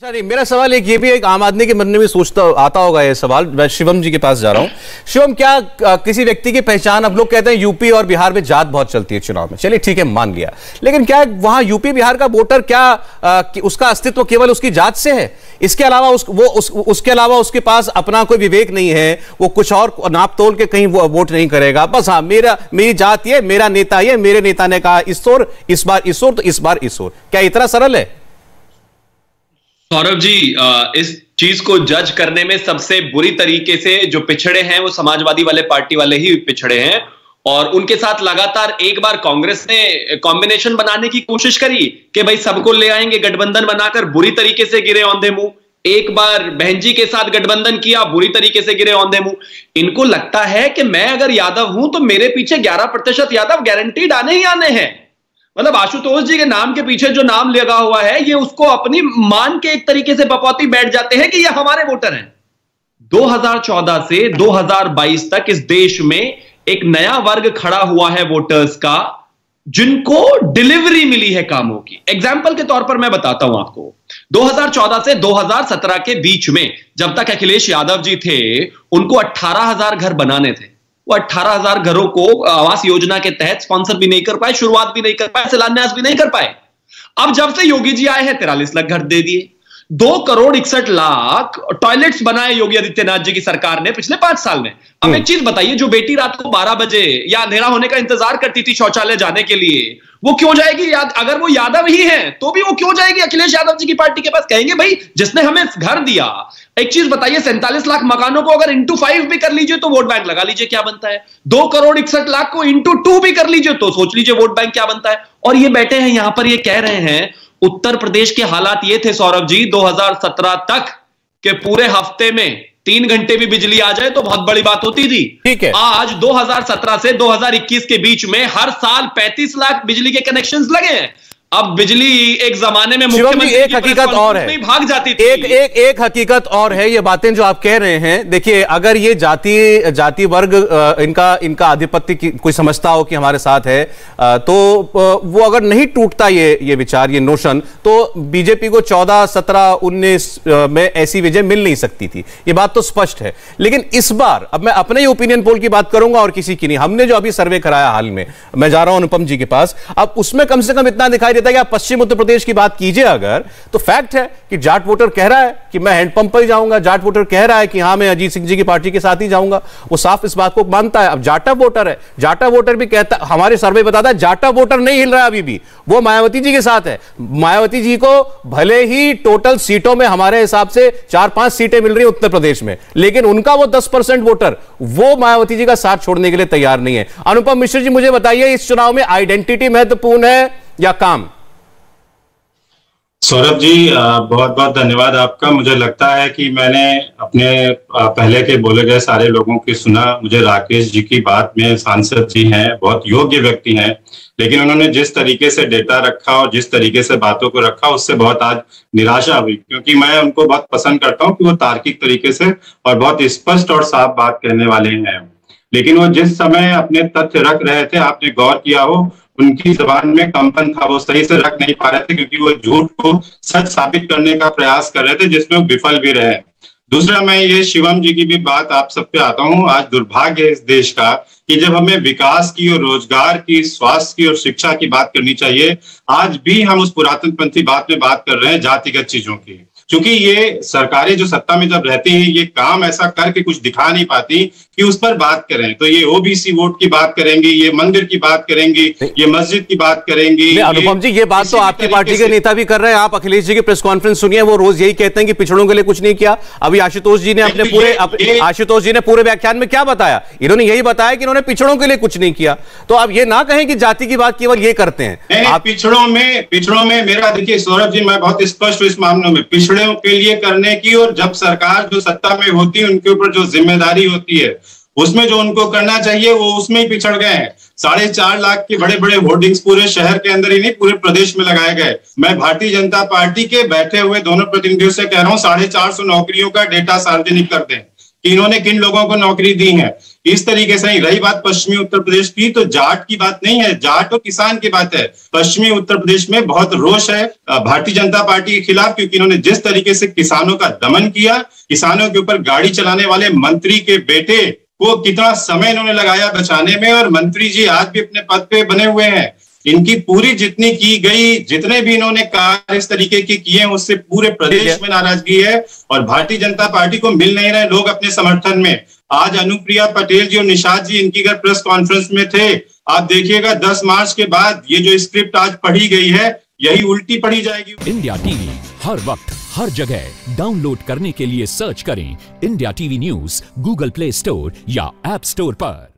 नहीं, मेरा सवाल ये भी एक आम आदमी के मन में भी सोचता आता होगा ये सवाल। मैं शिवम जी के पास जा रहा हूं। शिवम, क्या किसी व्यक्ति की पहचान, अब लोग कहते हैं यूपी और बिहार में जात बहुत चलती है चुनाव में, चलिए ठीक है मान लिया, लेकिन क्या वहां यूपी बिहार का वोटर क्या उसका अस्तित्व केवल उसकी जात से है? इसके अलावा उसके अलावा उसके पास अपना कोई विवेक नहीं है, वो कुछ और नाप तोल के कहीं वो वोट नहीं करेगा, बस हाँ मेरी जात ये, मेरा नेता ये, मेरे नेता ने कहा इस बार इस ओर, तो इस बार इस ओर। क्या इतना सरल है? सौरभ जी, इस चीज को जज करने में सबसे बुरी तरीके से जो पिछड़े हैं वो समाजवादी वाले पार्टी वाले ही पिछड़े हैं, और उनके साथ लगातार एक बार कांग्रेस ने कॉम्बिनेशन बनाने की कोशिश करी कि भाई सबको ले आएंगे, गठबंधन बनाकर, बुरी तरीके से गिरे औंधे मुंह। एक बार बहन जी के साथ गठबंधन किया, बुरी तरीके से गिरे औंधे मुंह। इनको लगता है कि मैं अगर यादव हूं तो मेरे पीछे 11% यादव गारंटीड आने ही आने हैं। मतलब आशुतोष जी के नाम के पीछे जो नाम लगा हुआ है, ये उसको अपनी मान के एक तरीके से बपौती बैठ जाते हैं कि ये हमारे वोटर हैं। 2014 से 2022 तक इस देश में एक नया वर्ग खड़ा हुआ है वोटर्स का, जिनको डिलीवरी मिली है कामों की। एग्जाम्पल के तौर पर मैं बताता हूं आपको, 2014 से 2017 के बीच में जब तक अखिलेश यादव जी थे, उनको 18,000 घर बनाने थे। वो 18,000 घरों को आवास योजना के तहत स्पॉन्सर भी नहीं कर पाए, शुरुआत भी नहीं कर पाए, शिलान्यास भी नहीं कर पाए। अब जब से योगी जी आए हैं 43 लाख घर दे दिए, 2,61,00,000 टॉयलेट्स बनाए योगी आदित्यनाथ जी की सरकार ने पिछले 5 साल में। अब एक चीज बताइए, जो बेटी रात को 12 बजे या अंधेरा होने का इंतजार करती थी शौचालय जाने के लिए, वो क्यों जाएगी? अगर वो यादव ही है तो भी वो क्यों जाएगी अखिलेश यादव जी की पार्टी के पास? कहेंगे भाई जिसने हमें घर दिया। एक चीज बताइए, 47 लाख मकानों को अगर इंटू 5 भी कर लीजिए तो वोट बैंक लगा लीजिए क्या बनता है। 2,61,00,000 को इंटू 2 भी कर लीजिए तो सोच लीजिए वोट बैंक क्या बनता है। और ये बैठे हैं यहां पर, ये कह रहे हैं उत्तर प्रदेश के हालात ये थे सौरभ जी 2017 तक के पूरे हफ्ते में 3 घंटे भी बिजली आ जाए तो बहुत बड़ी बात होती थी। ठीक है, आज 2017 से 2021 के बीच में हर साल 35 लाख बिजली के कनेक्शंस लगे हैं। अब बिजली एक जमाने में मुख्यमंत्री एक हकीकत और है, भाग जाती थी। एक हकीकत और है, ये बातें जो आप कह रहे हैं। देखिए, अगर ये जाति वर्ग इनका आधिपत्य कोई समझता हो कि हमारे साथ है, तो वो अगर नहीं टूटता ये विचार, ये नोशन, तो बीजेपी को 14, 17, 19 में ऐसी विजय मिल नहीं सकती थी। ये बात तो स्पष्ट है। लेकिन इस बार, अब मैं अपने ही ओपिनियन पोल की बात करूंगा और किसी की नहीं, हमने जो अभी सर्वे कराया हाल में, मैं जा रहा हूं अनुपम जी के पास, अब उसमें कम से कम इतना दिखाई कि आप पश्चिम उत्तर प्रदेश की बात कीजिए अगर, तो फैक्ट है कि जाट वोटर कह रहा है कि मैं हैंडपंप पर ही जाऊंगा, जाट वोटर कह रहा है कि हां मैं अजीत सिंह जी की पार्टी के साथ ही जाऊंगा। वो साफ इस बात को मानता है। अब जाटा वोटर है, जाटा वोटर भी कहता, हमारे सर्वे बताता है जाटा वोटर नहीं हिल रहा है अभी भी, वो मायावती जी के साथ है। मायावती जी को भले ही टोटल सीटों में हमारे हिसाब से 4-5 सीटें मिल रही है उत्तर प्रदेश में, लेकिन उनका वो 10% वोटर वो मायावती जी का साथ छोड़ने के लिए तैयार नहीं है। अनुपम मिश्र जी, मुझे बताइए, इस चुनाव में आइडेंटिटी महत्वपूर्ण है या काम? सौरभ जी, बहुत बहुत धन्यवाद आपका। मुझे लगता है कि मैंने अपने पहले के बोले गए सारे लोगों की सुना। मुझे राकेश जी की बात में, सांसद जी हैं, बहुत योग्य व्यक्ति हैं, लेकिन उन्होंने जिस तरीके से डेटा रखा और जिस तरीके से बातों को रखा, उससे बहुत आज निराशा हुई, क्योंकि मैं उनको बहुत पसंद करता हूं कि वो तार्किक तरीके से और बहुत स्पष्ट और साफ बात कहने वाले हैं। लेकिन वो जिस समय अपने तथ्य रख रहे थे, आपने गौर किया हो, उनकी जबान में कंपन था, वो सही से रख नहीं पा रहे थे, क्योंकि वो झूठ को सच साबित करने का प्रयास कर रहे थे, जिसमें वो विफल भी रहे। दूसरा, मैं ये शिवम जी की भी बात आप सब पे आता हूँ। आज दुर्भाग्य है इस देश का कि जब हमें विकास की और रोजगार की, स्वास्थ्य की और शिक्षा की बात करनी चाहिए, आज भी हम उस पुरातनपंथी बात में बात कर रहे हैं जातिगत चीजों की। क्योंकि ये सरकारें जो सत्ता में जब रहती हैं, ये काम ऐसा करके कुछ दिखा नहीं पाती कि उस पर बात करें। तो ये ओबीसी वोट की बात करेंगी, ये मंदिर की बात करेंगी, ये मस्जिद की बात करेंगी। अनुपम जी, ये बात तो आपकी पार्टी के नेता भी कर रहे हैं। आप अखिलेश जी की प्रेस कॉन्फ्रेंस सुनिए, वो रोज यही कहते हैं कि पिछड़ों के लिए कुछ नहीं किया। अभी आशुतोष जी ने पूरे व्याख्यान में क्या बताया? इन्होंने यही बताया कि इन्होंने पिछड़ों के लिए कुछ नहीं किया। तो आप ये ना कहें कि जाति की बात केवल ये करते हैं। आप पिछड़ों में मेरा, देखिए सौरभ जी, मैं बहुत स्पष्ट हूं इस मामले में, पिछड़ों के लिए करने की, और जब सरकार जो सत्ता में होती है उनके ऊपर जो जिम्मेदारी होती है उसमें जो उनको करना चाहिए वो उसमें ही पिछड़ गए हैं। 4.5 लाख के बड़े बड़े होर्डिंग्स पूरे शहर के अंदर ही नहीं, पूरे प्रदेश में लगाए गए। मैं भारतीय जनता पार्टी के बैठे हुए दोनों प्रतिनिधियों से कह रहा हूं, 450 नौकरियों का डेटा सार्वजनिक कर दें। कि इन्होंने किन लोगों को नौकरी दी है। इस तरीके से नहीं। रही बात पश्चिमी उत्तर प्रदेश की, तो जाट की बात नहीं है, जाट और किसान की बात है। पश्चिमी उत्तर प्रदेश में बहुत रोष है भारतीय जनता पार्टी के खिलाफ, क्योंकि इन्होंने जिस तरीके से किसानों का दमन किया, किसानों के ऊपर गाड़ी चलाने वाले मंत्री के बेटे को कितना समय इन्होंने लगाया बचाने में, और मंत्री जी आज भी अपने पद पे बने हुए हैं। इनकी पूरी जितनी की गई, जितने भी इन्होंने कार्य इस तरीके के किए हैं, उससे पूरे प्रदेश में नाराजगी है और भारतीय जनता पार्टी को मिल नहीं रहे लोग अपने समर्थन में। आज अनुप्रिया पटेल जी और निषाद जी इनकी अगर प्रेस कॉन्फ्रेंस में थे, आप देखिएगा 10 मार्च के बाद ये जो स्क्रिप्ट आज पढ़ी गई है, यही उल्टी पढ़ी जाएगी। इंडिया टीवी हर वक्त हर जगह डाउनलोड करने के लिए सर्च करें India TV news Google play store या ऐप स्टोर पर।